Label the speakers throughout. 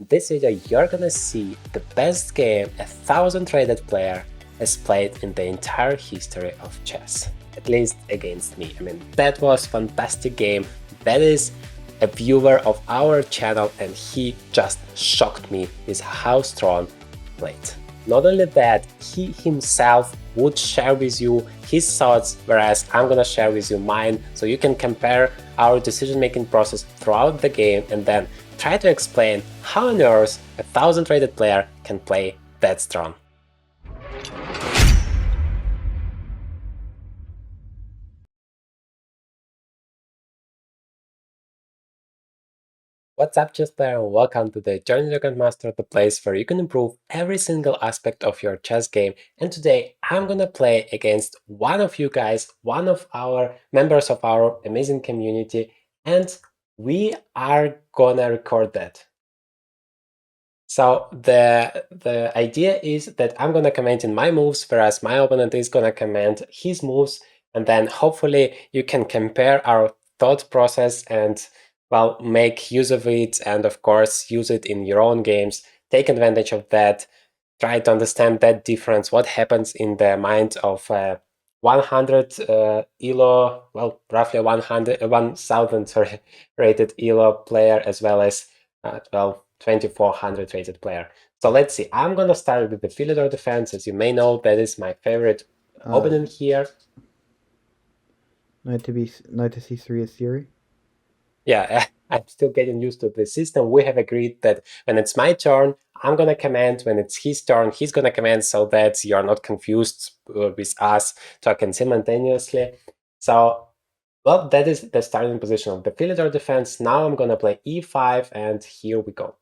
Speaker 1: In this video, you're gonna see the best game a 1000 rated player has played in the entire history of chess, at least against me. I mean, that was fantastic game. That is a viewer of our channel and he just shocked me with how strong he played. Not only that, he himself would share with you his thoughts, whereas I'm gonna share with you mine, so you can compare our decision-making process throughout the game and then try to explain how on earth a 1000 rated player can play that strong. What's up, chess player, and welcome to the Journey to Grandmaster, the place where you can improve every single aspect of your chess game. And today I'm gonna play against one of you guys, one of our members of our amazing community, and we are gonna record that. So the idea is that I'm gonna comment in my moves, whereas my opponent is gonna comment his moves, and then hopefully you can compare our thought process and, well, make use of it, and of course use it in your own games, take advantage of that, try to understand that difference, what happens in the mind of 100 ELO, well, roughly 1000 sorry, rated ELO player, as well as 2400 rated player. So let's see, I'm gonna start with the Philidor defense. As you may know, that is my favorite opening here.
Speaker 2: Knight to c3 is theory.
Speaker 1: Yeah, I'm still getting used to the system. We have agreed that when it's my turn, I'm gonna command. When it's his turn, he's gonna command, so that you're not confused with us talking simultaneously. So, well, that is the starting position of the Philidor defense. Now I'm gonna play e5, and here we go.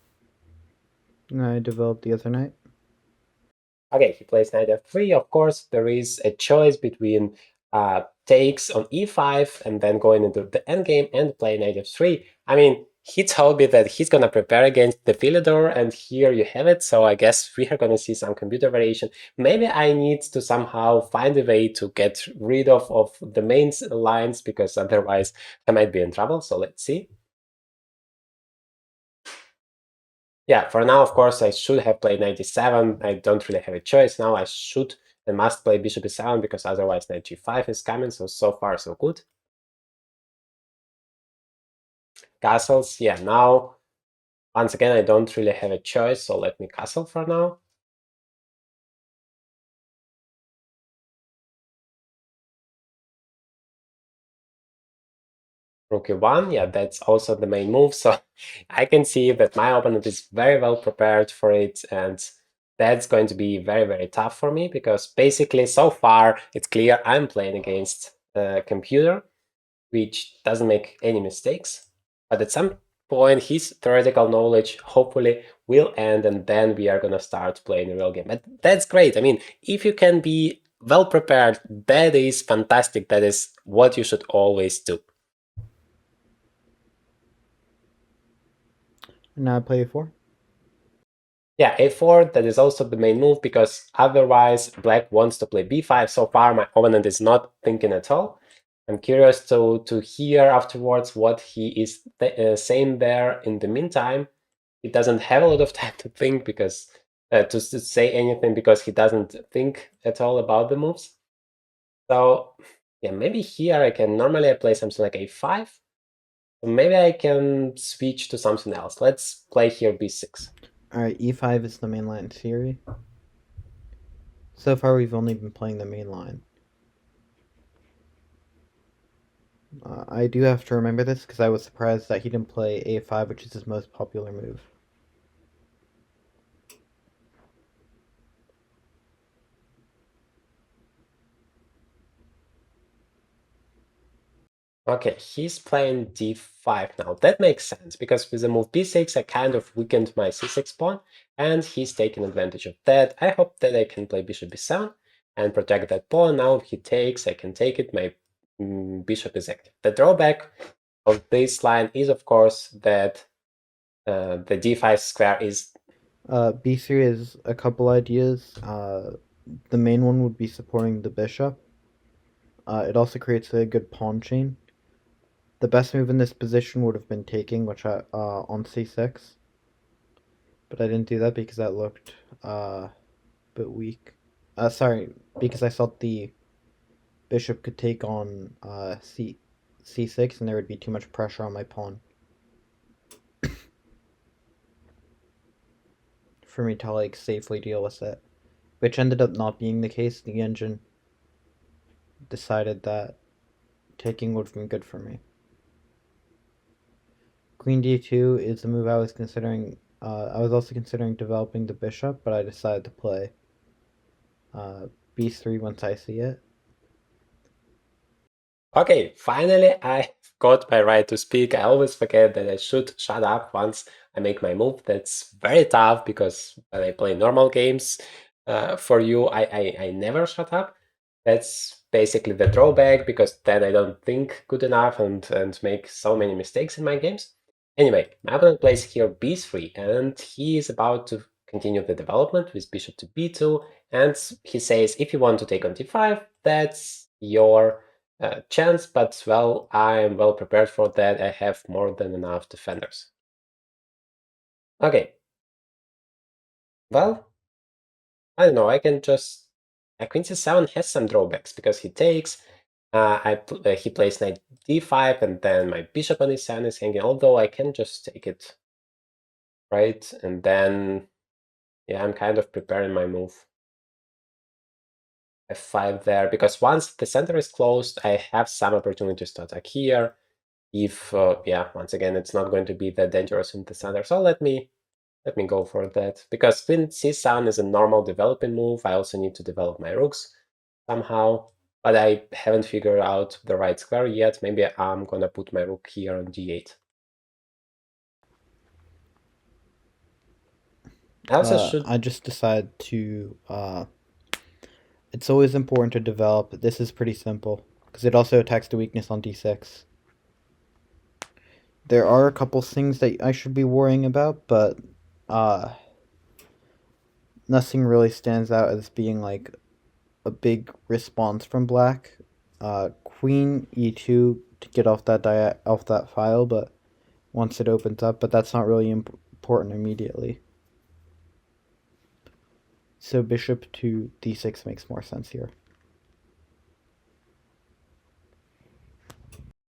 Speaker 2: I developed the other knight.
Speaker 1: Okay, he plays knight f3. Of course, there is a choice between takes on e5 and then going into the endgame and play knight f3. I mean, he told me that he's gonna prepare against the Philidor, and here you have it. So I guess we are gonna see some computer variation. Maybe I need to somehow find a way to get rid of the main lines, because otherwise I might be in trouble. So let's see. Yeah, for now, of course, I should have played knight e7. I don't really have a choice now. I should and must play bishop e7, because otherwise knight g5 is coming. So far, so good. Castles, yeah, now, once again, I don't really have a choice, so let me castle for now. Rook e1, yeah, that's also the main move. So I can see that my opponent is very well prepared for it, and that's going to be very, very tough for me, because basically so far it's clear I'm playing against a computer which doesn't make any mistakes. But at some point, his theoretical knowledge hopefully will end, and then we are gonna start playing a real game. But that's great. I mean, if you can be well prepared, that is fantastic. That is what you should always do.
Speaker 2: And now I play a4.
Speaker 1: Yeah, a4, that is also the main move, because otherwise black wants to play b5. So far, my opponent is not thinking at all. I'm curious to hear afterwards what he is saying there. In the meantime, he doesn't have a lot of time to think, because to say anything, because he doesn't think at all about the moves. So yeah, maybe here I can normally play something like a5. Maybe I can switch to something else. Let's play here b6.
Speaker 2: Alright, e5 is the main line theory. So far, we've only been playing the main line. I do have to remember this because I was surprised that he didn't play a5, which is his most popular move.
Speaker 1: Okay, he's playing d5 now. That makes sense, because with the move b6, I kind of weakened my c6 pawn, and he's taking advantage of that. I hope that I can play bishop b7 and protect that pawn. Now if he takes, I can take it. My bishop is active. The drawback of this line is, of course, that the d5 square is...
Speaker 2: b3 is a couple ideas. The main one would be supporting the bishop. It also creates a good pawn chain. The best move in this position would have been taking, which on c6. but I didn't do that because that looked a bit weak. Sorry, because I thought the bishop could take on c6 and there would be too much pressure on my pawn for me to like safely deal with it, which ended up not being the case. The engine decided that taking would have been good for me. Queen d2 is the move I was considering. I was also considering developing the bishop, but I decided to play b3 once I see it.
Speaker 1: Okay, finally I got my right to speak. I always forget that I should shut up once I make my move. That's very tough because when I play normal games, for you, I never shut up. That's basically the drawback because then I don't think good enough and make so many mistakes in my games. Anyway, my opponent plays here b3 and he is about to continue the development with bishop to b2, and he says if you want to take on d5, that's your chance, but well, I am well prepared for that. I have more than enough defenders. Okay, well, I don't know. I can just Queen c7 has some drawbacks because he takes. He plays knight d5, and then my bishop on e7 is hanging. Although I can just take it, right? And then, yeah, I'm kind of preparing my move. F5 there, because once the center is closed, I have some opportunities to attack here. If yeah, once again, it's not going to be that dangerous in the center. So let me go for that, because queen c7 is a normal developing move. I also need to develop my rooks somehow, but I haven't figured out the right square yet. Maybe I'm gonna put my rook here on d8. I also should.
Speaker 2: I just decided to. It's always important to develop. This is pretty simple because it also attacks the weakness on d6. There are a couple things that I should be worrying about, but uh, nothing really stands out as being like a big response from black. Queen e2 to get off that file, but once it opens up, but that's not really important immediately. So bishop to d6 makes more sense here.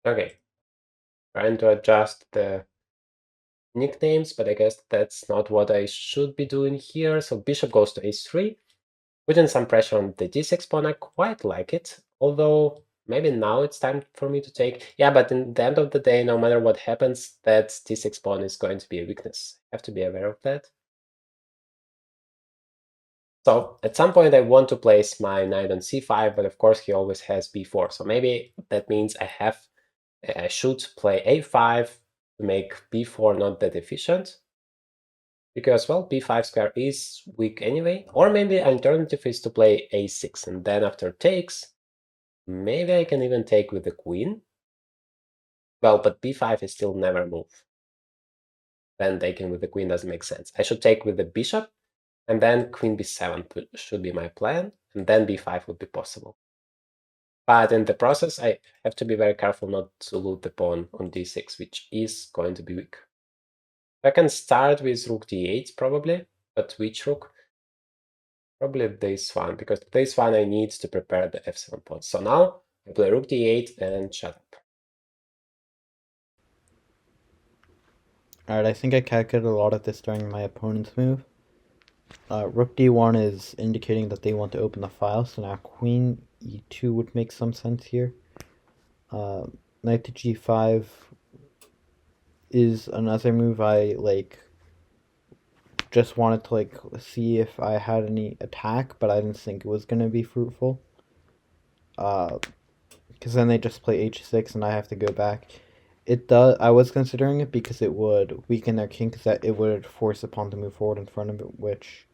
Speaker 1: Okay, trying to adjust the nicknames, but I guess that's not what I should be doing here. So bishop goes to h3. Putting some pressure on the d6 pawn, I quite like it, although maybe now it's time for me to take. Yeah, but in the end of the day, no matter what happens, that d6 pawn is going to be a weakness. I have to be aware of that. So at some point I want to place my knight on c5, but of course he always has b4. So maybe that means I should play a5 to make b4 not that efficient. Because, well, b5 square is weak anyway. Or maybe an alternative is to play a6, and then after takes, maybe I can even take with the queen. Well, but b5 is still never move. Then taking with the queen doesn't make sense. I should take with the bishop, and then queen b7 should be my plan, and then b5 would be possible. But in the process, I have to be very careful not to loot the pawn on d6, which is going to be weak. I can start with rook d8 probably, but which rook? Probably this one, because this one I need to prepare the f7 pawn. So now I play rook d8 and shut up.
Speaker 2: Alright, I think I calculated a lot of this during my opponent's move. Rook d1 is indicating that they want to open the file, so now queen e2 would make some sense here. Knight to g5 is another move I like. Just wanted to like see if I had any attack, but I didn't think it was gonna be fruitful. Because then they just play h6 and I have to go back. It does. I was considering it because it would weaken their king, because it would force a pawn to move forward in front of it, which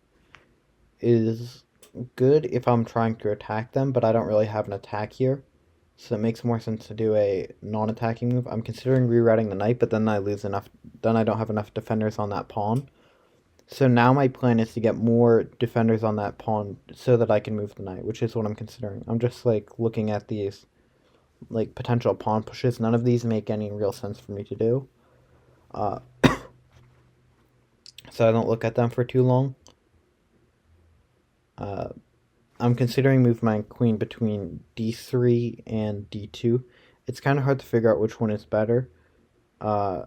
Speaker 2: is good if I'm trying to attack them, but I don't really have an attack here. So it makes more sense to do a non-attacking move. I'm considering rerouting the knight, but then I lose enough. Then I don't have enough defenders on that pawn. So now my plan is to get more defenders on that pawn so that I can move the knight, which is what I'm considering. I'm just like looking at these like potential pawn pushes. None of these make any real sense for me to do. so I don't look at them for too long. Uh, I'm considering moving my queen between d3 and d2. It's kind of hard to figure out which one is better. Uh,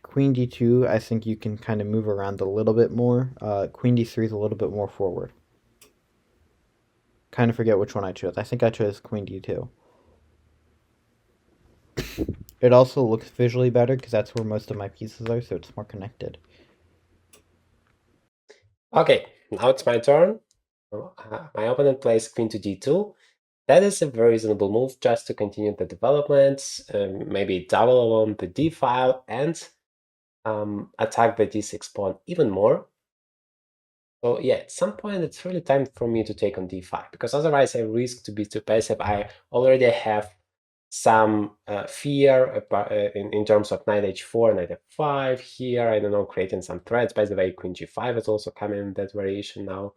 Speaker 2: Queen d2, I think you can kind of move around a little bit more. Queen d3 is a little bit more forward. Kind of forget which one I chose. I think I chose queen d2. It also looks visually better because that's where most of my pieces are, so it's more connected.
Speaker 1: Okay, now it's my turn. My opponent plays queen to d2. That is a very reasonable move just to continue the developments, maybe double along the d file and attack the d6 pawn even more. So yeah, at some point it's really time for me to take on d5 because otherwise I risk to be too passive. I already have some fear in terms of knight h4, knight f5 here. I don't know, creating some threats. By the way, queen g5 is also coming in that variation now,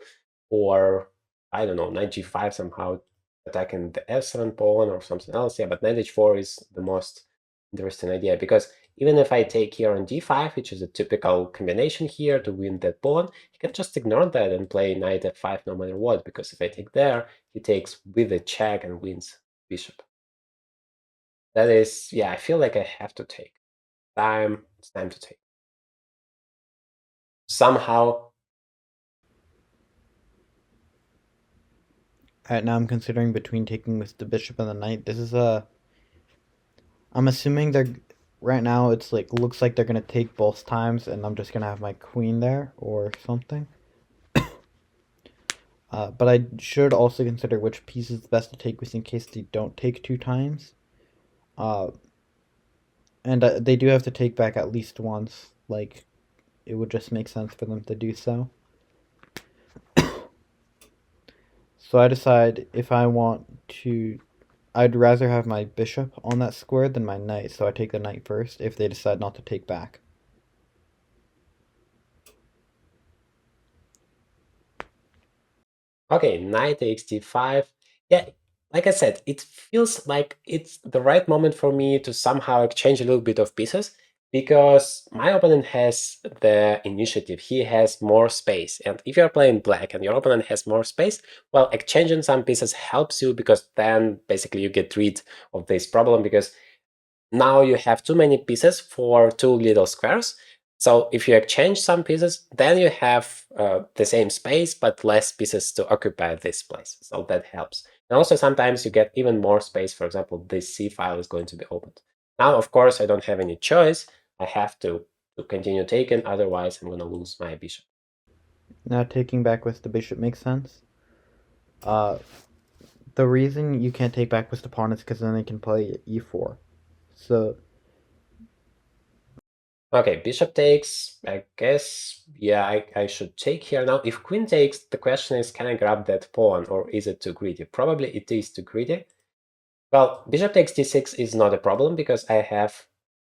Speaker 1: or I don't know, knight g5 somehow attacking the f7 pawn or something else. Yeah, but knight h4 is the most interesting idea because even if I take here on d5, which is a typical combination here to win that pawn, he can just ignore that and play knight f5 no matter what, because if I take there, he takes with a check and wins bishop. That is, yeah, I feel like I have to take. It's time to take. Somehow,
Speaker 2: Alright, now I'm considering between taking with the bishop and the knight. This is a. I'm assuming they're. Right now, it's like looks like they're gonna take both times, and I'm just gonna have my queen there or something. But I should also consider which piece is best to take with in case they don't take two times. Uh, and they do have to take back at least once. Like, it would just make sense for them to do so. So I decide if I want to. I'd rather have my bishop on that square than my knight, so I take the knight first if they decide not to take back.
Speaker 1: okay, knight takes d5. Yeah, like I said, it feels like it's the right moment for me to somehow exchange a little bit of pieces because my opponent has the initiative. He has more space. And if you're playing black and your opponent has more space, well, exchanging some pieces helps you because then basically you get rid of this problem because now you have too many pieces for two little squares. So if you exchange some pieces, then you have the same space, but less pieces to occupy this place. So that helps. And also sometimes you get even more space. For example, this C file is going to be opened. Now, of course, I don't have any choice. I have to continue taking, otherwise I'm going to lose my bishop.
Speaker 2: Now taking back with the bishop makes sense. Uh, the reason you can't take back with the pawn is because then they can play e4. So
Speaker 1: Okay, bishop takes, I guess, yeah, I should take here. Now, if queen takes, the question is, can I grab that pawn or is it too greedy? Probably it is too greedy. Well, bishop takes d6 is not a problem because I have,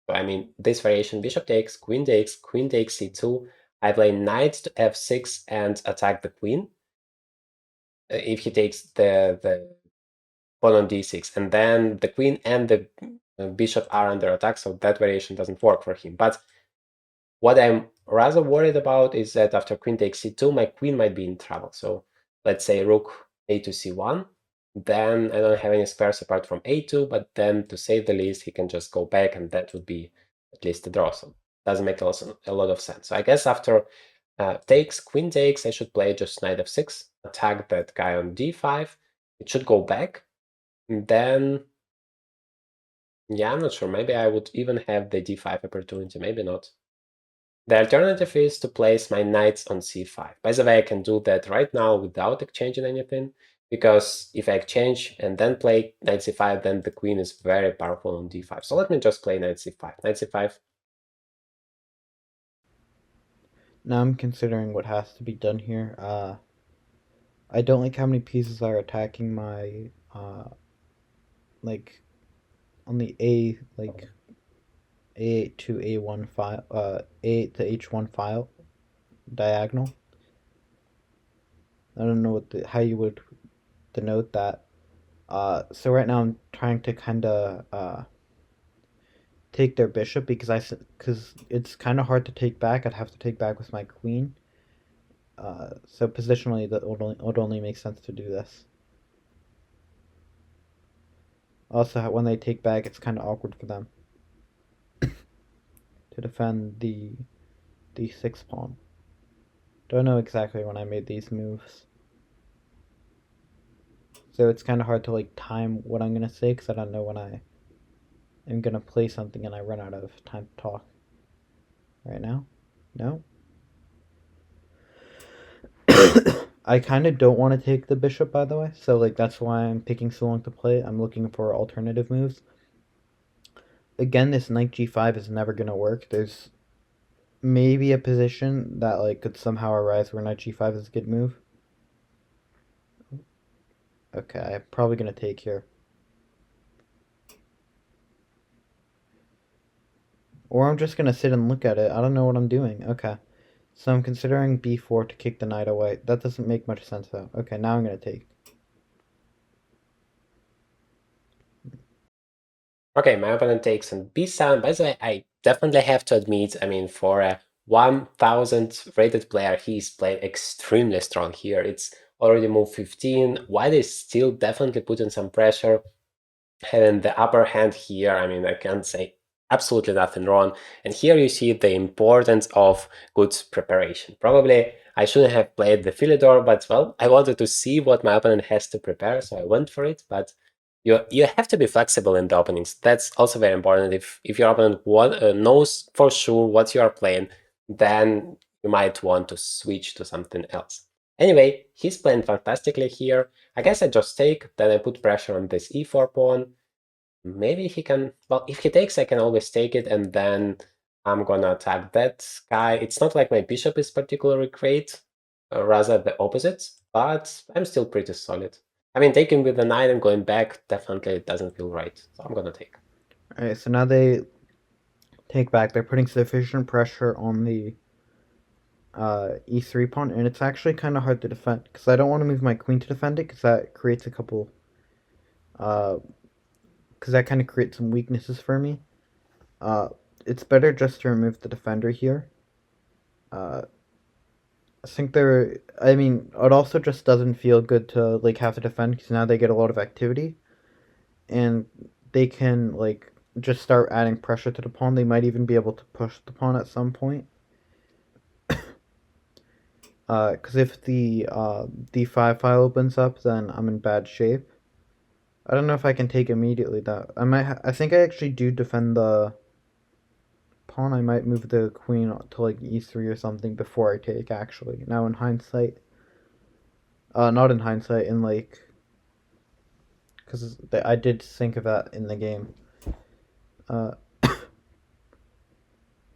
Speaker 1: I mean, this variation, bishop takes, queen takes c2. I play knight to f6 and attack the queen if he takes the pawn on d6. And then the queen and the bishop are under attack, so that variation doesn't work for him. But what I'm rather worried about is that after queen takes c2, my queen might be in trouble. So let's say rook a to c1. Then I don't have any squares apart from a2, but then to say the least, he can just go back, and that would be at least a draw. So doesn't make a lot of sense. So I guess after takes, queen takes, I should play just knight f6, attack that guy on d5. It should go back. And then, yeah, I'm not sure. Maybe I would even have the d5 opportunity, maybe not. The alternative is to place my knights on c5. By the way, I can do that right now without exchanging anything, because if I exchange and then play knight c5, then the queen is very powerful on d5. So let me just play knight c5. Knight c5.
Speaker 2: now I'm considering what has to be done here. I don't like how many pieces are attacking my like on the A like A8 to A1 file A8 to H1 file diagonal. I don't know how you would denote that. So right now I'm trying to kind of take their bishop because it's kind of hard to take back. I'd have to take back with my queen. So positionally, that would only make sense to do this. Also, when they take back, it's kind of awkward for them to defend the d6 pawn. Don't know exactly when I made these moves, so it's kind of hard to like time what I'm gonna say because I don't know when I am gonna play something and I run out of time to talk. Right now, no. I kind of don't want to take the bishop, by the way. So like that's why I'm taking so long to play. I'm looking for alternative moves. Again, this knight g5 is never gonna work. There's maybe a position that like could somehow arise where knight g5 is a good move. Okay, I'm probably gonna take here. Or I'm just gonna sit and look at it. I don't know what I'm doing. Okay. So I'm considering b4 to kick the knight away. That doesn't make much sense though. Okay, now I'm gonna take.
Speaker 1: Okay, my opponent takes on b7. By the way, I definitely have to admit, I mean, for a 1000 rated player, he's played extremely strong here. It's already move 15. White is still definitely putting some pressure. Having the upper hand here, I mean, I can't say absolutely nothing wrong. And here you see the importance of good preparation. Probably I shouldn't have played the Philidor, but well, I wanted to see what my opponent has to prepare, so I went for it. But you have to be flexible in the openings. That's also very important. If your opponent knows for sure what you are playing, then you might want to switch to something else. Anyway, he's playing fantastically here. I guess I just take, then I put pressure on this e4 pawn. Maybe he can, well, if he takes, I can always take it, and then I'm gonna attack that guy. It's not like my bishop is particularly great, rather the opposite, but I'm still pretty solid. I mean, taking with the knight and going back definitely doesn't feel right, so I'm gonna take.
Speaker 2: Alright, so now they take back. They're putting sufficient pressure on the e3 pawn, and it's actually kind of hard to defend because I don't want to move my queen to defend it because that creates a couple. Because that kind of creates some weaknesses for me. Uh, it's better just to remove the defender here. Uh, I think there. I mean, it also just doesn't feel good to like have to defend because now they get a lot of activity, and they can like just start adding pressure to the pawn. They might even be able to push the pawn at some point. Because if the d5 file opens up, then I'm in bad shape. I don't know if I can take immediately. That I might. I think I actually do defend the pawn. I might move the queen to like e3 or something before I take. Actually, now in hindsight, not in hindsight, in like, because I did think of that in the game. Uh,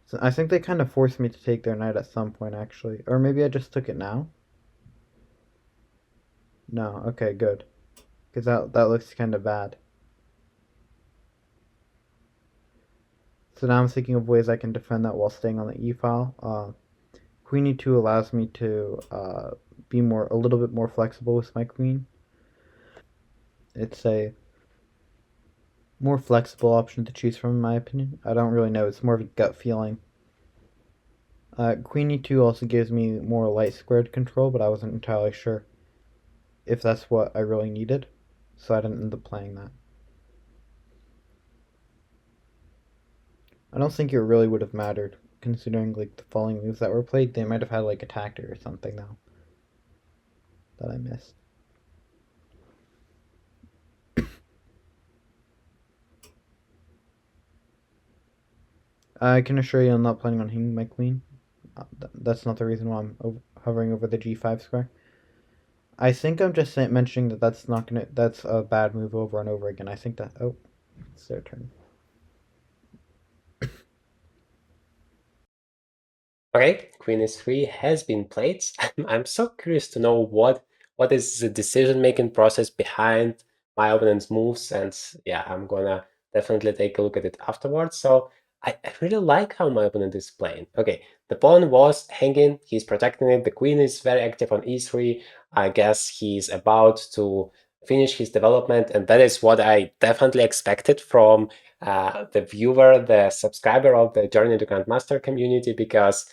Speaker 2: so I think they kind of forced me to take their knight at some point, actually, or maybe I just took it now. No, okay, good, because that looks kind of bad. So now I'm thinking of ways I can defend that while staying on the e file. Queen e2 allows me to be a little bit more flexible with my queen. It's a more flexible option to choose from, in my opinion. I don't really know. It's more of a gut feeling. Queen e2 also gives me more light squared control, but I wasn't entirely sure if that's what I really needed, so I didn't end up playing that. I don't think it really would have mattered, considering like the following moves that were played. They might have had like attacked it or something though that I missed. I can assure you I'm not planning on hanging my queen. That's not the reason why I'm hovering over the g5 square. I think I'm just mentioning that that's not gonna. That's a bad move over and over again. I think that. Oh, it's their turn.
Speaker 1: Okay, Queen e3 has been played. I'm so curious to know what is the decision-making process behind my opponent's moves, and yeah, I'm gonna definitely take a look at it afterwards. So I really like how my opponent is playing. Okay, the pawn was hanging, he's protecting it, the queen is very active on e3. I guess he's about to finish his development, and that is what I definitely expected from the viewer, the subscriber of the Journey to Grandmaster community, because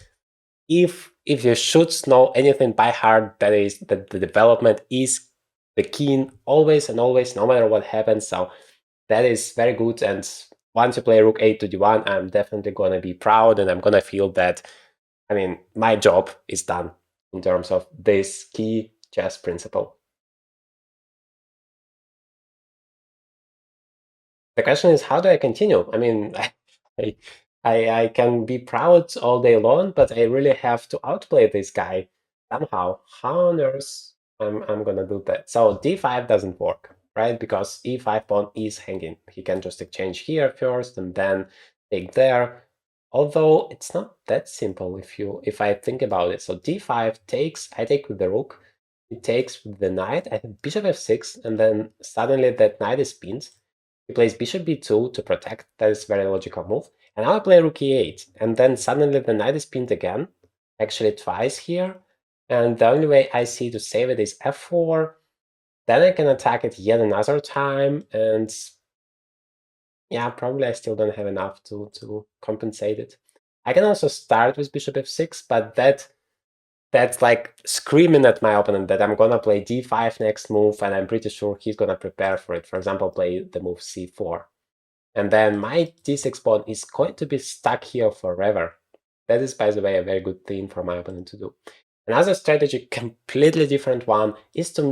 Speaker 1: if you should know anything by heart, that is that the development is the key always and always, no matter what happens. So that is very good. And once you play Rook 8 to D1, I'm definitely gonna be proud, and I'm gonna feel that, I mean, my job is done in terms of this key chess principle. The question is, how do I continue? I mean, I, I can be proud all day long, but I really have to outplay this guy somehow. How on earth I'm gonna do that? So d5 doesn't work, right? Because e5 pawn is hanging. He can just exchange here first and then take there. Although it's not that simple if I think about it. So d5 takes, I take with the rook, it takes with the knight, I have bishop f6, and then suddenly that knight is pinned. He plays bishop b2 to protect. That is a very logical move. And now I play rook e8. And then suddenly the knight is pinned again, actually twice here. And the only way I see to save it is f4. Then I can attack it yet another time. And yeah, probably I still don't have enough to compensate it. I can also start with bishop f6, but that's like screaming at my opponent that I'm gonna play d5 next move, and I'm pretty sure he's gonna prepare for it. For example, play the move c4. And then my d6 pawn is going to be stuck here forever. That is, by the way, a very good thing for my opponent to do. Another strategy, completely different one, is for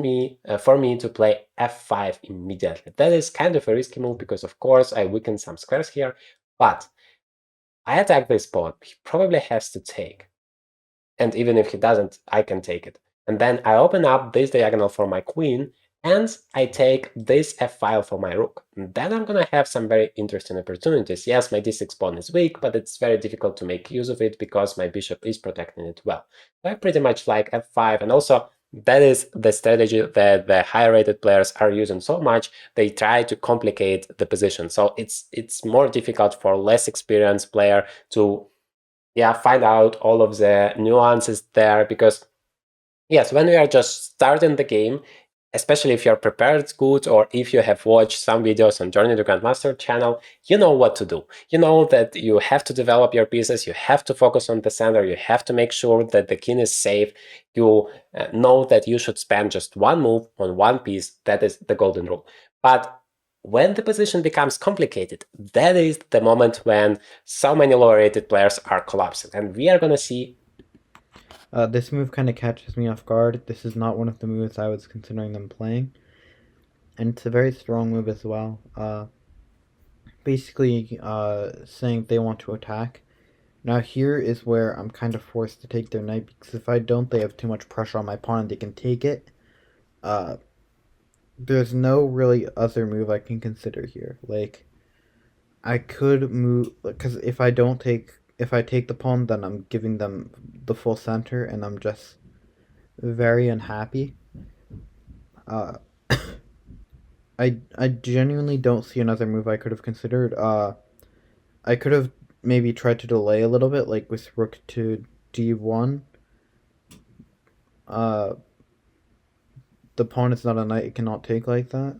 Speaker 1: me to play f5 immediately. That is kind of a risky move because, of course, I weaken some squares here, but I attack this pawn. He probably has to take. And even if he doesn't, I can take it. And then I open up this diagonal for my queen, and I take this f-file for my rook. And then I'm gonna have some very interesting opportunities. Yes, my d6 pawn is weak, but it's very difficult to make use of it because my bishop is protecting it well. So I pretty much like f5, and also that is the strategy that the higher rated players are using so much. They try to complicate the position. So it's more difficult for less experienced player to find out all of the nuances there, because yes, when we are just starting the game, especially if you're prepared good or if you have watched some videos on Journey to Grandmaster channel, you know what to do. You know that you have to develop your pieces, you have to focus on the center, you have to make sure that the king is safe, you know that you should spend just one move on one piece. That is the golden rule. But when the position becomes complicated, that is the moment when so many lower rated players are collapsing. And we are going to see
Speaker 2: This move kind of catches me off guard. This is not one of the moves I was considering them playing. And it's a very strong move as well. Basically, saying they want to attack. Now here is where I'm kind of forced to take their knight, because if I don't, they have too much pressure on my pawn and they can take it. There's no really other move I can consider here. Like, I could move, because if I take the pawn, then I'm giving them the full center, and I'm just very unhappy. Uh, I genuinely don't see another move I could have considered. I could have maybe tried to delay a little bit, like with rook to d1. Uh, the pawn is not a knight; it cannot take like that.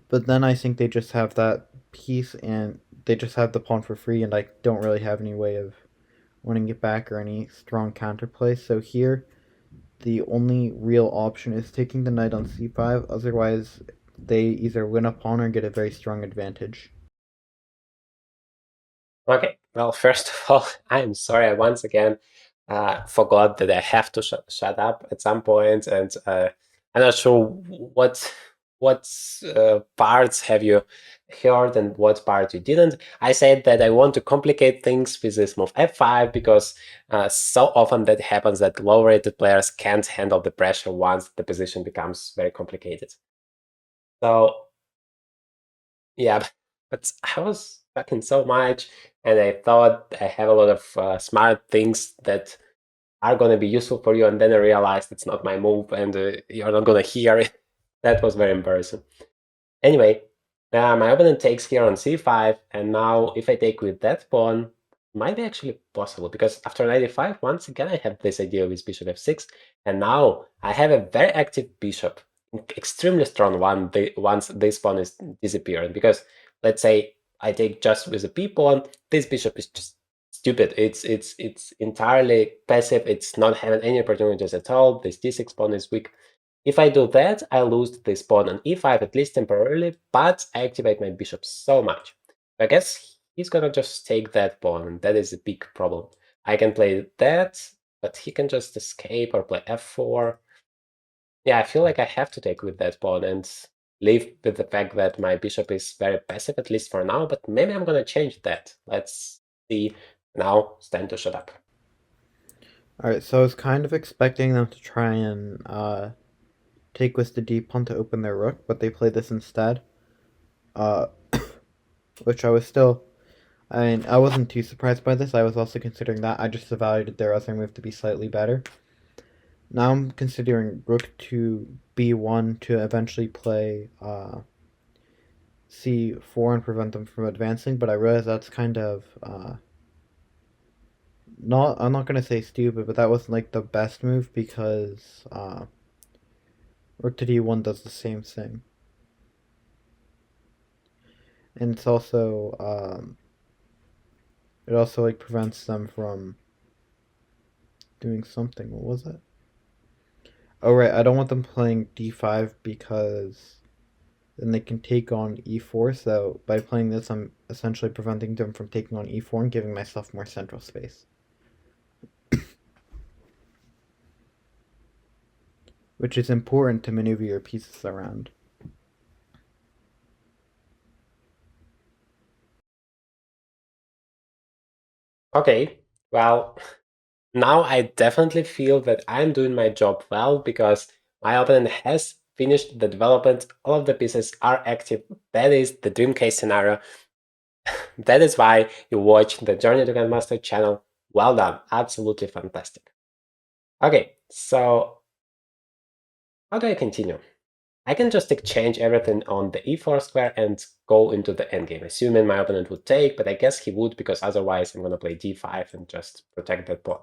Speaker 2: But then I think they just have that piece, and they just have the pawn for free, and I don't really have any way of winning it back or any strong counterplay. So here, the only real option is taking the knight on c5. Otherwise, they either win a pawn or get a very strong advantage.
Speaker 1: Okay, well, first of all, I'm sorry I once again forgot that I have to shut up at some point, and I'm not sure what parts have you heard and what part you didn't. I said that I want to complicate things with this move f5 because so often that happens that low-rated players can't handle the pressure once the position becomes very complicated. So yeah, but I was talking so much, and I thought I have a lot of smart things that are going to be useful for you, and then I realized it's not my move, and you're not going to hear it. That was very embarrassing. Anyway, my opponent takes here on c5, and now if I take with that pawn, it might be actually possible, because after knight e5, once again I have this idea with bishop f6, and now I have a very active bishop. extremely strong one once this pawn is disappeared. Because let's say I take just with a p pawn, this bishop is just stupid. It's entirely passive. It's not having any opportunities at all. This d6 pawn is weak. If I do that, I lose this pawn on e5, at least temporarily, but I activate my bishop so much. I guess he's gonna just take that pawn, and that is a big problem. I can play that, but he can just escape or play f4. Yeah, I feel like I have to take with that pawn and live with the fact that my bishop is very passive, at least for now, but maybe I'm gonna change that. Let's see. Now, it's time to shut up.
Speaker 2: Alright, so I was kind of expecting them to try and take with the d pawn to open their rook, but they played this instead. Uh, which I was still. I mean, I wasn't too surprised by this. I was also considering that. I just evaluated their other move to be slightly better. Now I'm considering rook to b1 to eventually play c4 and prevent them from advancing, but I realize that's kind of not. I'm not gonna say stupid, but that wasn't like the best move because rook to d1 does the same thing, and it's also it also like prevents them from doing something. What was it? Oh right, I don't want them playing d5 because then they can take on e4. So by playing this, I'm essentially preventing them from taking on e4 and giving myself more central space, which is important to maneuver your pieces around.
Speaker 1: Okay, well, now I definitely feel that I'm doing my job well because my opponent has finished the development. All of the pieces are active. That is the dream case scenario. That is why you watch the Journey to Grandmaster channel. Well done, absolutely fantastic. Okay, so how do I continue? I can just exchange everything on the e4 square and go into the endgame, assuming my opponent would take, but I guess he would because otherwise I'm going to play d5 and just protect that pawn.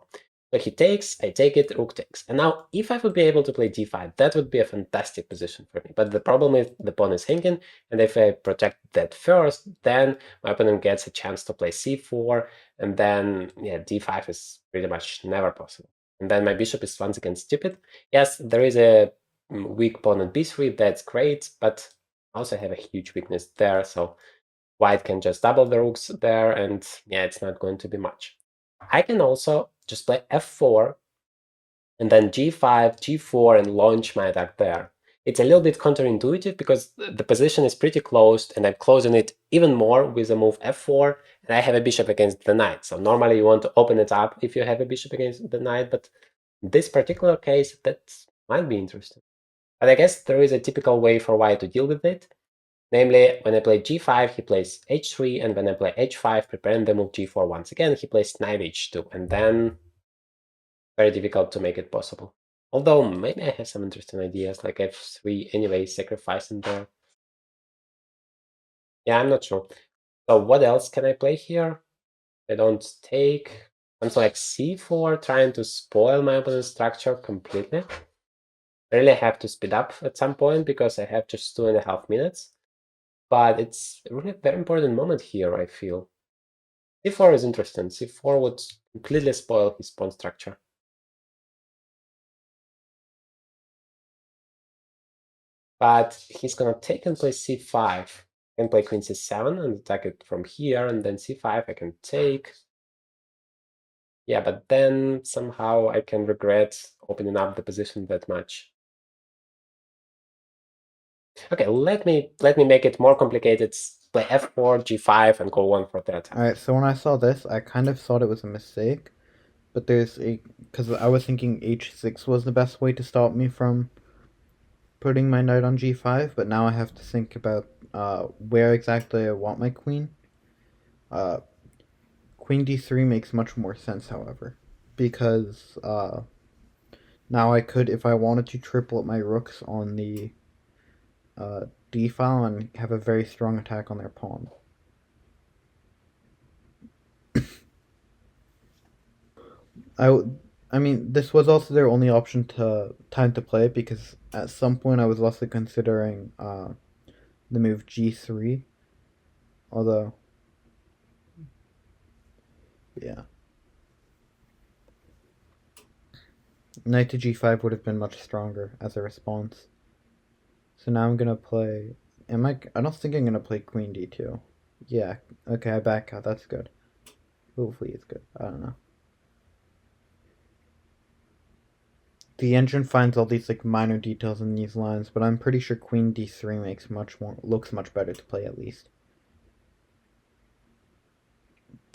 Speaker 1: So he takes, I take it, rook takes. And now if I would be able to play d5, that would be a fantastic position for me. But the problem is the pawn is hanging, and if I protect that first, then my opponent gets a chance to play c4, and then yeah, d5 is pretty much never possible. And then my bishop is once again stupid. Yes, there is a weak pawn on b3, that's great, but I also have a huge weakness there, so white can just double the rooks there, and yeah, it's not going to be much. I can also just play f4, and then g5, g4, and launch my attack there. It's a little bit counterintuitive because the position is pretty closed, and I'm closing it even more with the move f4, and I have a bishop against the knight. So normally you want to open it up if you have a bishop against the knight, but in this particular case, that might be interesting. But I guess there is a typical way for white to deal with it. Namely, when I play g5, he plays h3, and when I play h5, preparing the move g4 once again, he plays knight h2, and then very difficult to make it possible. Although maybe I have some interesting ideas, like f3 anyway, sacrificing there. Yeah, I'm not sure. So what else can I play here? I don't take something like c4, trying to spoil my opponent's structure completely. I really have to speed up at some point because I have just 2.5 minutes. But it's really a very important moment here, I feel. c4 is interesting. c4 would completely spoil his pawn structure. But he's gonna take and play c5. I can play queen c7 and attack it from here, and then c5 I can take. Yeah, but then somehow I can regret opening up the position that much. Okay, let me make it more complicated. Play f4, g5, and go one for the attack.
Speaker 2: Alright, so when I saw this, I kind of thought it was a mistake, but there's a. Because I was thinking h6 was the best way to stop me from putting my knight on g5, but now I have to think about where exactly I want my queen. Uh, queen d3 makes much more sense, however, because now I could, if I wanted to, triple up my rooks on the d file and have a very strong attack on their pawn. I I mean, this was also their only option to time to play because at some point I was also considering the move g3. Although, yeah, knight to g5 would have been much stronger as a response. So now I'm gonna play. Am I? I don't think I'm gonna play queen d2. Yeah. Okay, I back out. That's good. Hopefully it's good. I don't know. The engine finds all these like minor details in these lines, but I'm pretty sure queen d3 makes much more looks much better to play at least.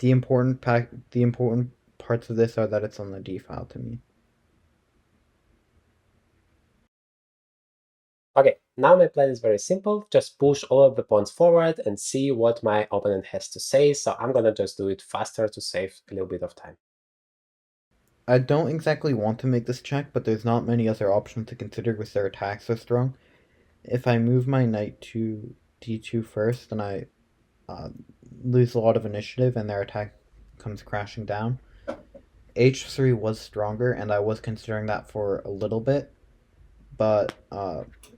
Speaker 2: The important parts of this are that it's on the d file to me.
Speaker 1: Okay, now my plan is very simple. Just push all of the pawns forward and see what my opponent has to say. So I'm gonna just do it faster to save a little bit of time.
Speaker 2: I don't exactly want to make this check, but there's not many other options to consider with their attacks so strong. If I move my knight to d2 first, then I uh, lose a lot of initiative and their attack comes crashing down. h3 was stronger, and I was considering that for a little bit, but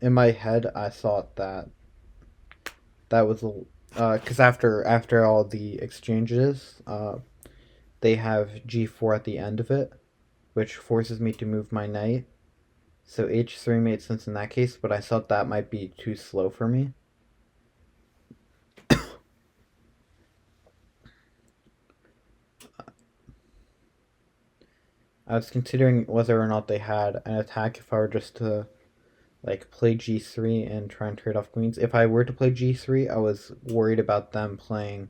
Speaker 2: in my head, I thought that that was because after all the exchanges, they have g4 at the end of it, which forces me to move my knight. So h3 made sense in that case, but I thought that might be too slow for me. I was considering whether or not they had an attack if I were just to like play g3 and try and trade off queens. If I were to play g3, I was worried about them playing.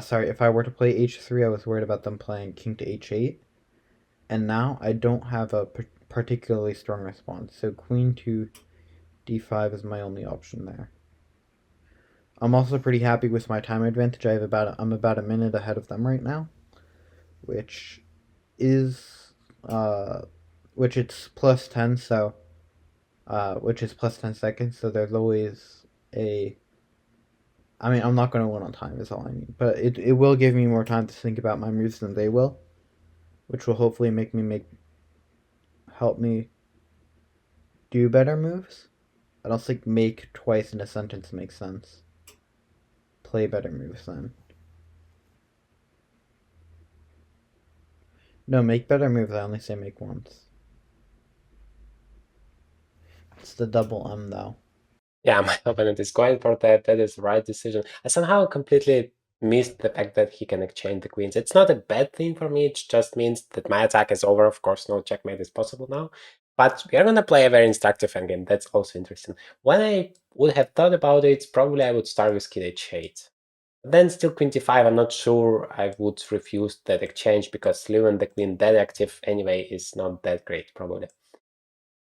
Speaker 2: Sorry, if I were to play h3, I was worried about them playing king to h8. And now I don't have a particularly strong response, so queen to d5 is my only option there. I'm also pretty happy with my time advantage. I'm about a minute ahead of them right now, which is uh which it's plus 10, so which is plus 10 seconds, so there's always a I mean, I'm not going to win on time is all I mean, but it will give me more time to think about my moves than they will, which will hopefully make help me do better moves. I don't think make twice in a sentence makes sense. Play better moves then. No, make better moves. I only say make once. It's the double M though.
Speaker 1: Yeah, my opponent is going for that. That is the right decision. I somehow completely missed the fact that he can exchange the queens. It's not a bad thing for me. It just means that my attack is over. Of course, no checkmate is possible now. But we are going to play a very instructive endgame. That's also interesting. When I would have thought about it, probably I would start with king h8. Then still queen d5, I'm not sure I would refuse that exchange because leaving the queen dead active anyway is not that great, probably.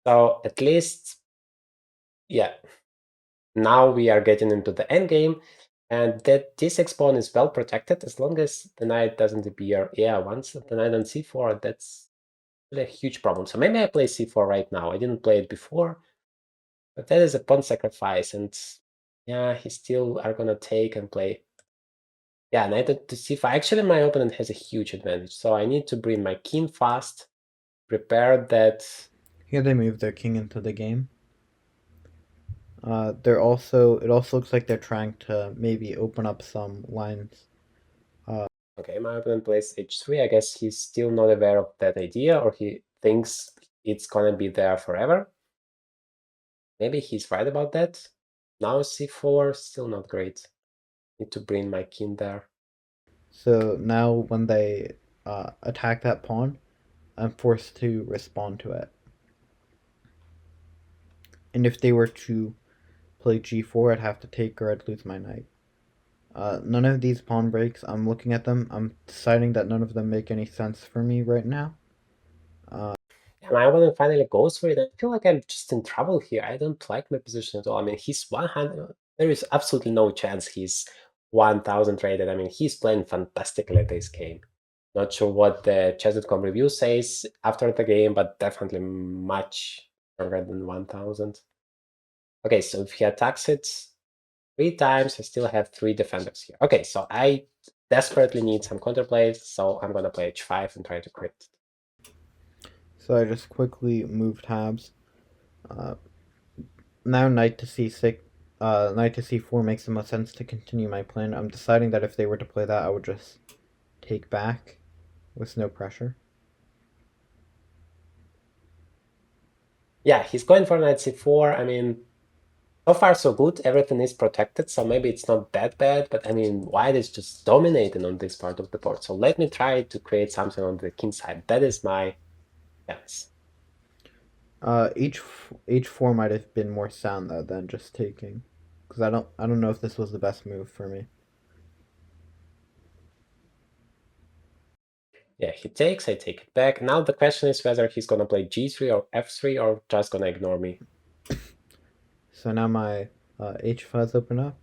Speaker 1: So at least, yeah, now we are getting into the endgame, and that this X pawn is well protected as long as the knight doesn't appear. Yeah, once the knight on c4, that's really a huge problem. So maybe I play c4 right now. I didn't play it before, but that is a pawn sacrifice, and yeah, he still are gonna take and play. Yeah, knight to c5. Actually, my opponent has a huge advantage, so I need to bring my king fast, prepare that.
Speaker 2: Here they move their king into the game. They're also it also looks like they're trying to maybe open up some lines.
Speaker 1: Okay, my opponent plays h3. I guess he's still not aware of that idea, or he thinks it's gonna be there forever. Maybe he's right about that. Now c4, still not great. Need to bring my king there.
Speaker 2: So now when they attack that pawn, I'm forced to respond to it. And if they were to play g4, I'd have to take or I'd lose my knight. None of these pawn breaks, I'm looking at them, I'm deciding that none of them make any sense for me right now.
Speaker 1: And my opponent finally goes for it. I feel like I'm just in trouble here. I don't like my position at all. I mean, he's 100. There is absolutely no chance he's 1000 rated. I mean, he's playing fantastically this game. Not sure what the chess.com review says after the game, but definitely much stronger than 1000. Okay, so if he attacks it 3 times, I still have 3 defenders here. Okay, so I desperately need some counterplays, so I'm gonna play h5 and try to crit.
Speaker 2: So I just quickly move tabs. Uh, Now knight to c6, knight to c4 makes the most sense to continue my plan. I'm deciding that if they were to play that, I would just take back with no pressure.
Speaker 1: Yeah, he's going for knight c4. I mean, so far so good. Everything is protected, so maybe it's not that bad. But I mean, white is just dominating on this part of the board. So let me try to create something on the king side. That is my chance.
Speaker 2: H4 might have been more sound though than just taking, because I don't know if this was the best move for me.
Speaker 1: Yeah, he takes, I take it back. Now the question is whether he's gonna play g3 or f3 or just gonna ignore me.
Speaker 2: So now my h5's open up,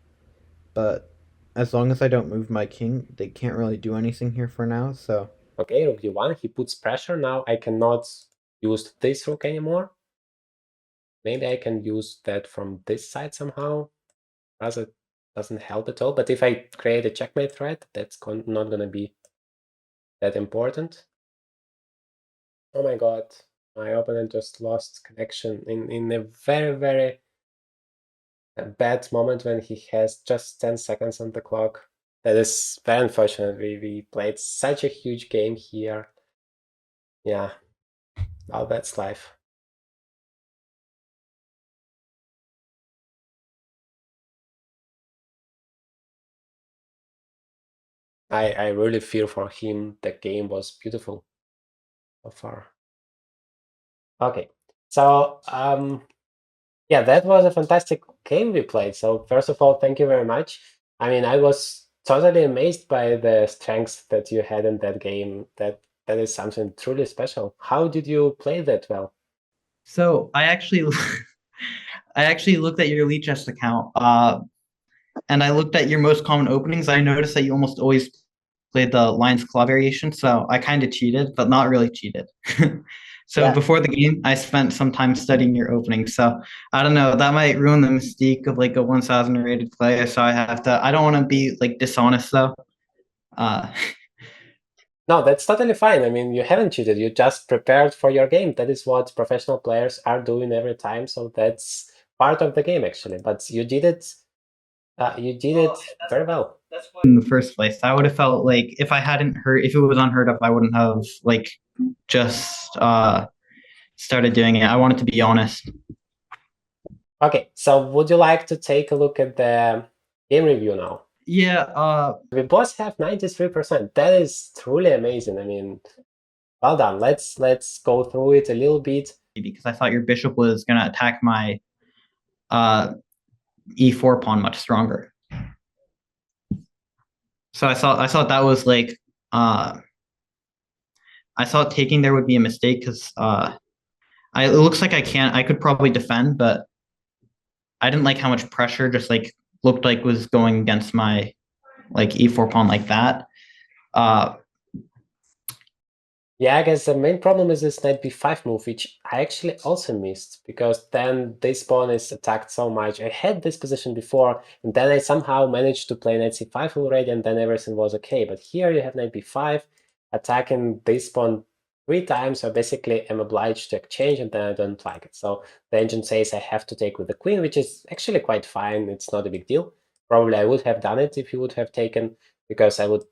Speaker 2: but as long as I don't move my king, they can't really do anything here for now. So
Speaker 1: Okay, rook d1, he puts pressure. Now I cannot use this rook anymore. Maybe I can use that from this side somehow. Rather doesn't help at all. But if I create a checkmate threat, that's not gonna be that important. Oh my god, my opponent just lost connection in a very bad moment when he has just 10 seconds on the clock. That is very unfortunate. We played such a huge game here. Yeah, well, that's life. I really feel for him. The game was beautiful so far. Okay, so yeah, that was a fantastic game we played. So first of all, thank you very much. I mean, I was totally amazed by the strengths that you had in that game. That is something truly special. How did you play that well?
Speaker 3: So I actually I actually looked at your Elite Chess account, and I looked at your most common openings. I noticed that you almost always played the Lion's Claw variation, so I kind of cheated, but not really cheated. So
Speaker 1: Yeah,
Speaker 3: before the game, I spent some time studying your openings. So I don't know, that might ruin the mystique of like a 1,000 rated player. So I have to. I don't want to be like dishonest though. Uh,
Speaker 1: no, that's totally fine. I mean, you haven't cheated. You just prepared for your game. That is what professional players are doing every time. So that's part of the game, actually. But you did it. You did it very well.
Speaker 3: in the first place, I would have felt like if I hadn't heard, if it was unheard of, I wouldn't have like just started doing it. I wanted to be honest.
Speaker 1: Okay, so would you like to take a look at the game review now?
Speaker 3: Yeah,
Speaker 1: We both have 93%. That is truly amazing. I mean, well done. Let's go through it a little bit.
Speaker 3: because I thought your bishop was going to attack my uh, e4 pawn much stronger. So I thought that was like I thought taking there would be a mistake because it looks like I could probably defend, but I didn't like how much pressure just like looked like was going against my like e4 pawn like that. Uh,
Speaker 1: Yeah, I guess the main problem is this knight b5 move, which I actually also missed, because then this pawn is attacked so much. I had this position before, and then I somehow managed to play knight c5 already, and then everything was okay. But here you have knight b5, attacking this pawn 3 times, so basically I'm obliged to exchange, and then I don't like it. So the engine says I have to take with the queen, which is actually quite fine. It's not a big deal. Probably I would have done it if you would have taken, because I would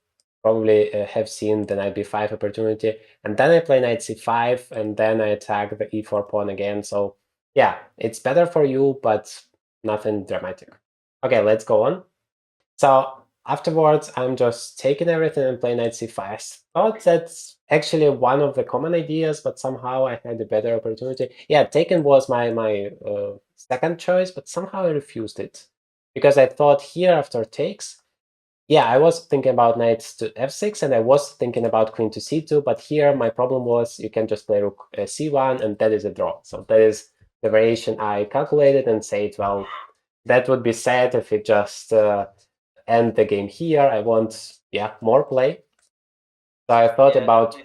Speaker 1: probably have seen the knight b5 opportunity, and then I play knight c5, and then I attack the e4 pawn again. So yeah, it's better for you, but nothing dramatic. Okay, let's go on. So afterwards, I'm just taking everything and playing knight c5. I thought that's actually one of the common ideas, but somehow I had a better opportunity. Yeah, taken was my second choice, but somehow I refused it, because I thought here after takes, yeah, I was thinking about knight to f6, and I was thinking about queen to c2, but here my problem was you can just play rook c1, and that is a draw. So that is the variation I calculated and said, well, that would be sad if it just end the game here. I want, yeah, more play. So I thought about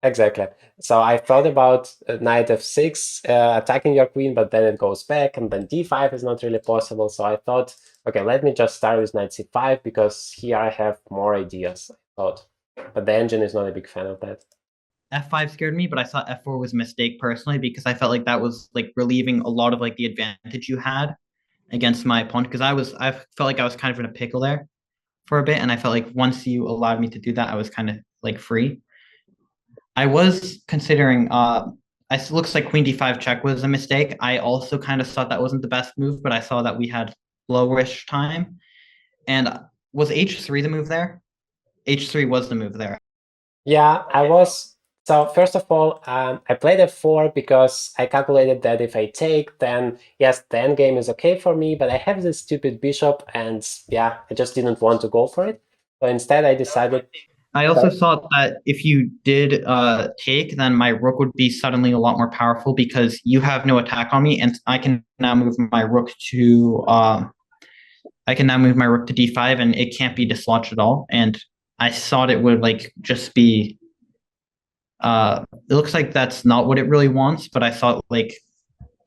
Speaker 1: exactly. So I thought about knight f6, attacking your queen, but then it goes back, and then d5 is not really possible. So I thought, okay, let me just start with knight c5, because here I have more ideas, I thought. But the engine is not a big fan of that.
Speaker 3: f5 scared me, but I thought f4 was a mistake personally because I felt like that was like relieving a lot of like the advantage you had against my opponent because I felt like I was kind of in a pickle there for a bit, and I felt like once you allowed me to do that, I was kind of like free. I was considering it looks like queen d5 check was a mistake. I also kind of thought that wasn't the best move, but I saw that we had lowish time. And was h3 the move there? H3 was the move there.
Speaker 1: Yeah, I was. So first of all, I played f4 because I calculated that if I take, then yes, the endgame is okay for me, but I have this stupid bishop, and yeah, I just didn't want to go for it. So instead, I decided.
Speaker 3: I also thought that if you did take, then my rook would be suddenly a lot more powerful because you have no attack on me, and I can now move my rook to d5, and it can't be dislodged at all. And I thought it would like just be. It looks like that's not what it really wants, but I thought like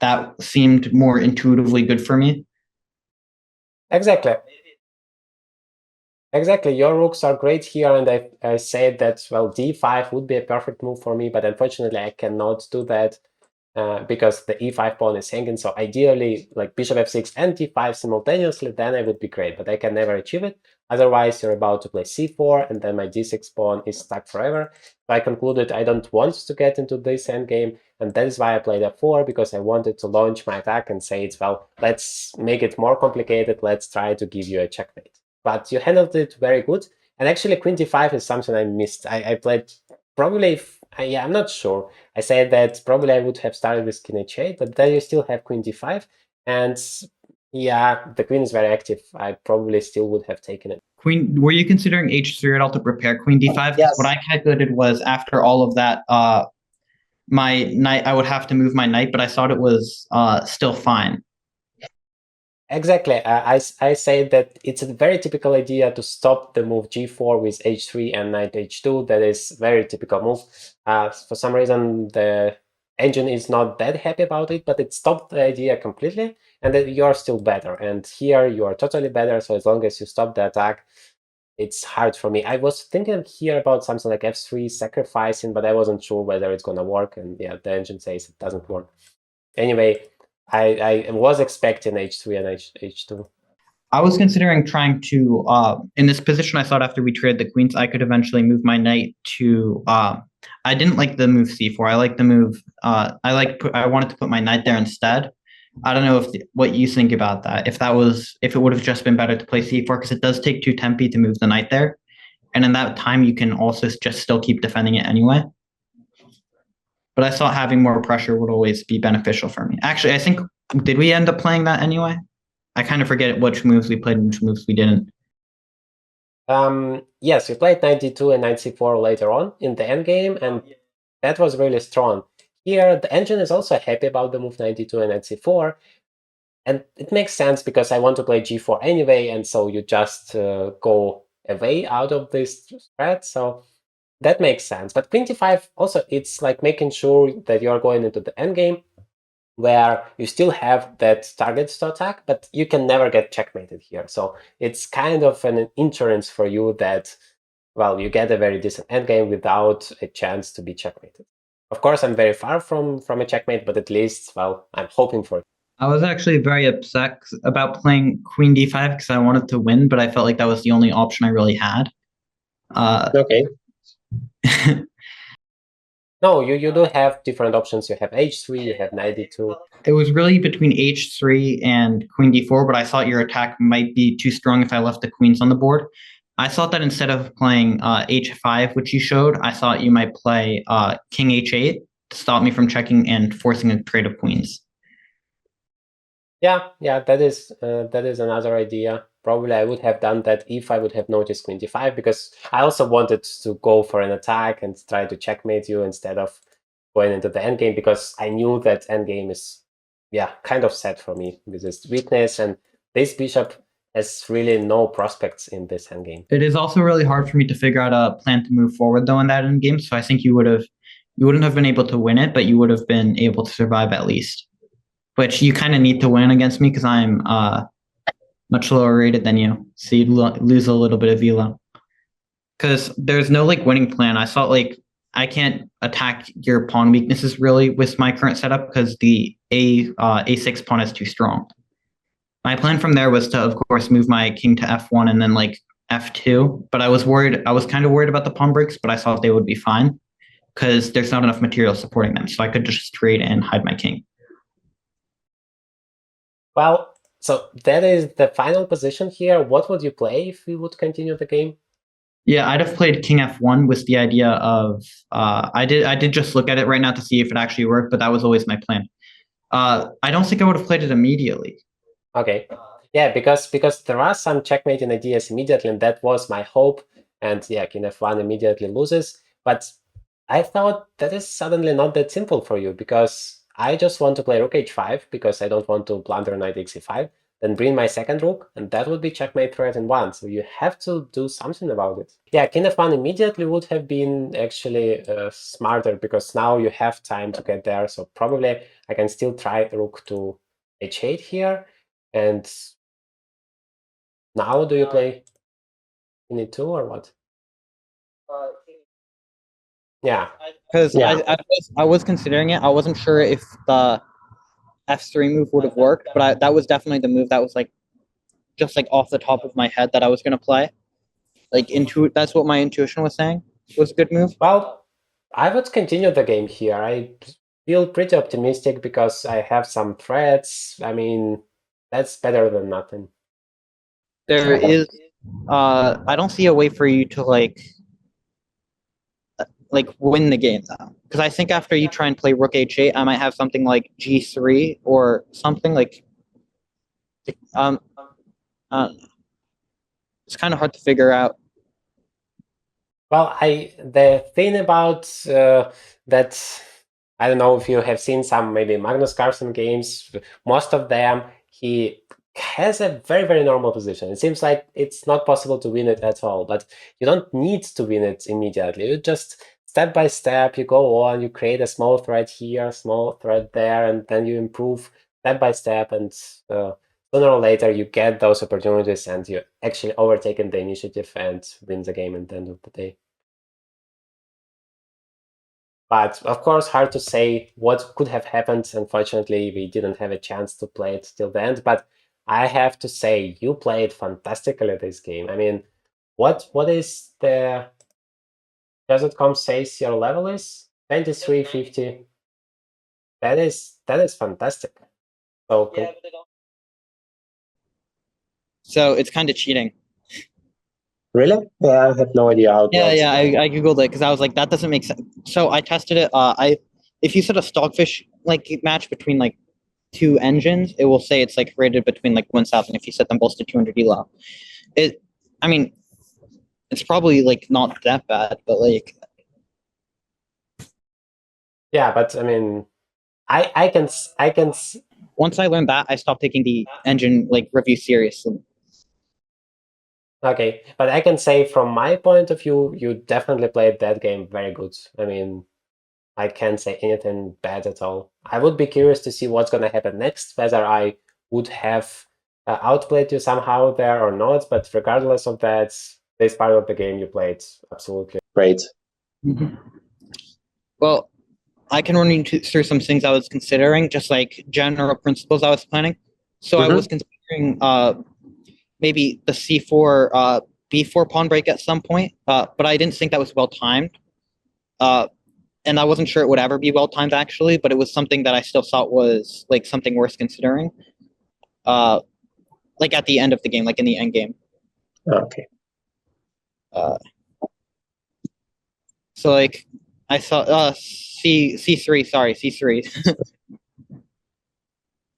Speaker 3: that seemed more intuitively good for me.
Speaker 1: Exactly. Exactly, your rooks are great here, and I said that, well, d5 would be a perfect move for me, but unfortunately I cannot do that because the e5 pawn is hanging, so ideally, like bishop f6 and d5 simultaneously, then I would be great, but I can never achieve it. Otherwise, you're about to play c4, and then my d6 pawn is stuck forever. So I concluded I don't want to get into this endgame, and that is why I played f4, because I wanted to launch my attack and say, well, let's make it more complicated, let's try to give you a checkmate. But you handled it very good. And actually, queen d5 is something I missed. I played probably, yeah, I'm not sure. I said that probably I would have started with king h8, but then you still have queen d5. And yeah, the queen is very active. I probably still would have taken it.
Speaker 3: Queen, were you considering h3 at all to prepare queen d5?
Speaker 1: Yes.
Speaker 3: What I calculated was after all of that, my knight, I would have to move my knight, but I thought it was still fine.
Speaker 1: Exactly. I say that it's a very typical idea to stop the move g4 with h3 and knight h2. That is very typical move. For some reason, the engine is not that happy about it, but it stopped the idea completely, and that you're still better. And here you are totally better, so as long as you stop the attack, it's hard for me. I was thinking here about something like f3 sacrificing, but I wasn't sure whether it's gonna work, and yeah, the engine says it doesn't work. Anyway, I was expecting h3 and h2.
Speaker 3: I was considering trying to, in this position, I thought after we traded the queens, I could eventually move my knight to, I didn't like the move c4. I like the move, I wanted to put my knight there instead. I don't know what you think about that. If it would have just been better to play c4, because it does take 2 tempi to move the knight there. And in that time, you can also just still keep defending it anyway. But I thought having more pressure would always be beneficial for me. Actually, I think, did we end up playing that anyway? I kind of forget which moves we played and which moves we didn't.
Speaker 1: Yes, we played knight d2 and knight c4 later on in the endgame, and that was really strong. Here, the engine is also happy about the move knight d2 and knight c4, and it makes sense because I want to play g4 anyway, and so you just go away out of this threat, so that makes sense. But queen d5 also, it's like making sure that you're going into the endgame where you still have that target to attack, but you can never get checkmated here. So it's kind of an insurance for you that, well, you get a very decent endgame without a chance to be checkmated. Of course, I'm very far from a checkmate, but at least, well, I'm hoping for it.
Speaker 3: I was actually very upset about playing queen d5 because I wanted to win, but I felt like that was the only option I really had.
Speaker 1: Okay. No, you do have different options. You have h3, you have knight d2.
Speaker 3: It was really between h3 and queen d4, but I thought your attack might be too strong if I left the queens on the board. I thought that instead of playing h5, which you showed, I thought you might play king h8 to stop me from checking and forcing a trade of queens.
Speaker 1: Yeah, that is another idea. Probably I would have done that if I would have noticed queen d5, because I also wanted to go for an attack and try to checkmate you instead of going into the endgame, because I knew that endgame is, yeah, kind of set for me with this weakness, and this bishop has really no prospects in this endgame.
Speaker 3: It is also really hard for me to figure out a plan to move forward though in that endgame, so I think you wouldn't have been able to win it, but you would have been able to survive at least. Which you kind of need to win against me because I'm much lower rated than you, so you lose a little bit of ELO. Because there's no like winning plan. I thought like I can't attack your pawn weaknesses really with my current setup because the a6 pawn is too strong. My plan from there was to, of course, move my king to f1 and then like f2. But I was kind of worried about the pawn breaks, but I thought they would be fine because there's not enough material supporting them. So I could just trade and hide my king.
Speaker 1: Well, so that is the final position here. What would you play if we would continue the game?
Speaker 3: Yeah, I'd have played king f1 with the idea of I did just look at it right now to see if it actually worked, but that was always my plan. I don't think I would have played it immediately.
Speaker 1: Okay. Yeah, because there are some checkmating ideas immediately, and that was my hope. And yeah, king f1 immediately loses. But I thought that is suddenly not that simple for you, because I just want to play rook h5 because I don't want to blunder knight xe5, then bring my second rook, and that would be checkmate threat in one. So you have to do something about it. Yeah, king f1 immediately would have been actually smarter, because now you have time to get there. So probably I can still try rook to h8 here. And now do you play in e2 or what? Yeah.
Speaker 2: Because
Speaker 1: Yeah.
Speaker 2: I was considering it. I wasn't sure if the f3 move would have worked, but that was definitely the move that was like just like off the top of my head that I was going to play. Like that's what my intuition was saying was a good move.
Speaker 1: Well, I would continue the game here. I feel pretty optimistic because I have some threats. I mean, that's better than nothing.
Speaker 2: There is I don't see a way for you to win the game though, because I think after you try and play rook h8, I might have something like g3 or something like um it's kind of hard to figure out.
Speaker 1: Well, the thing about that, I don't know if you have seen some maybe Magnus Carlsen games. Most of them, he has a very, very normal position. It seems like it's not possible to win it at all, but you don't need to win it immediately. You just step by step, you go on, you create a small thread here, small thread there, and then you improve step by step, and sooner or later you get those opportunities and you actually overtaken the initiative and win the game at the end of the day. But of course, hard to say what could have happened. Unfortunately, we didn't have a chance to play it till the end. But I have to say, you played fantastically this game. I mean, what is the Chess.com says your level is 2350. That is fantastic. So
Speaker 2: So it's kind of cheating.
Speaker 1: really? Yeah, I have no idea how it works.
Speaker 2: Yeah, I googled it because I was like, that doesn't make sense. So I tested it. If you set a stockfish like match between like two engines, it will say it's like rated between like 1,000. If you set them both to 200 ELO, I mean, it's probably like not that bad, but like.
Speaker 1: Yeah, but I mean, I can.
Speaker 2: Once I learned that, I stopped taking the engine like review seriously.
Speaker 1: Okay, but I can say from my point of view, you definitely played that game very good. I mean, I can't say anything bad at all. I would be curious to see what's going to happen next, whether I would have outplayed you somehow there or not. But regardless of that, this part of the game you played absolutely great.
Speaker 2: Mm-hmm. Well, I can run you through some things I was considering, just like general principles I was planning. So I was considering maybe the c4 b4 pawn break at some point, but I didn't think that was well timed, and I wasn't sure it would ever be well timed actually. But it was something that I still thought was like something worth considering, like at the end of the game, like in the end game.
Speaker 1: Okay.
Speaker 2: So like I thought c3, sorry, c3.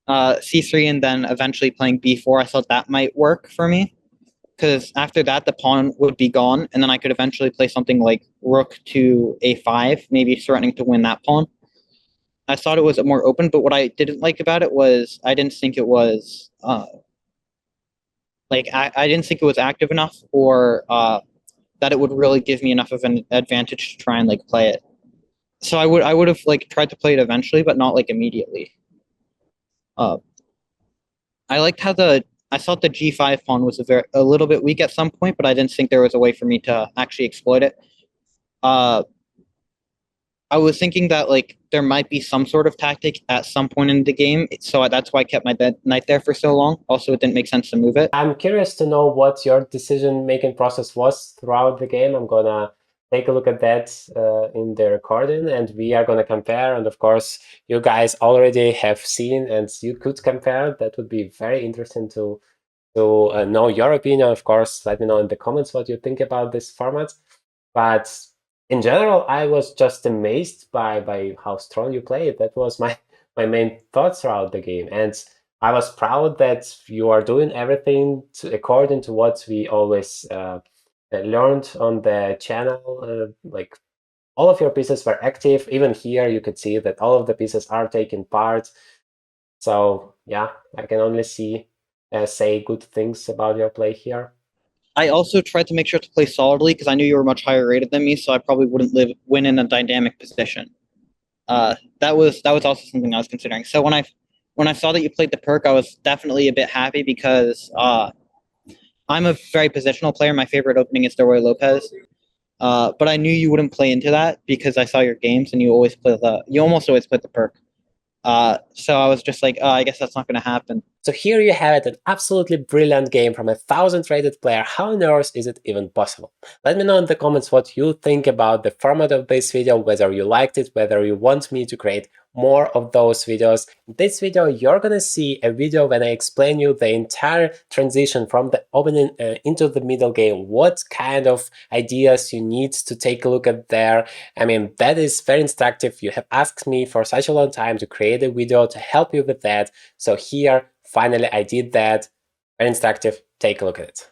Speaker 2: c3 and then eventually playing b4. I thought that might work for me because after that the pawn would be gone, and then I could eventually play something like rook to a5, maybe threatening to win that pawn. I thought it was more open, but what I didn't like about it was I didn't think it was I didn't think it was active enough, or that it would really give me enough of an advantage to try and like play it. So I would have like tried to play it eventually, but not like immediately. I liked how I thought the g5 pawn was a little bit weak at some point, but I didn't think there was a way for me to actually exploit it.
Speaker 3: I was thinking that like there might be some sort of tactic at some point in the game, so that's why I kept my knight there for so long. Also, it didn't make sense to move it.
Speaker 1: I'm curious to know what your decision-making process was throughout the game. I'm gonna take a look at that in the recording, and we are gonna compare. And of course, you guys already have seen, and you could compare. That would be very interesting to know your opinion. Of course, let me know in the comments what you think about this format. But in general, I was just amazed by how strong you played. That was my main thoughts throughout the game, and I was proud that you are doing everything according to what we always learned on the channel. Like all of your pieces were active. Even here, you could see that all of the pieces are taking part. So yeah, I can only say good things about your play here.
Speaker 3: I also tried to make sure to play solidly because I knew you were much higher rated than me, so I probably wouldn't win in a dynamic position. That was also something I was considering. So when I saw that you played the perk, I was definitely a bit happy because I'm a very positional player. My favorite opening is Roy Lopez. But I knew you wouldn't play into that because I saw your games and you almost always play the perk. So I was just like, I guess that's not going to happen.
Speaker 1: So here you have it, an absolutely brilliant game from a 1000 rated player. How on earth is it even possible? Let me know in the comments what you think about the format of this video, whether you liked it, whether you want me to create more of those videos. In this video, you're gonna see a video when I explain you the entire transition from the opening into the middle game, what kind of ideas you need to take a look at there. I mean, that is very instructive. You have asked me for such a long time to create a video to help you with that. So here, finally, I did that. Very instructive. Take a look at it.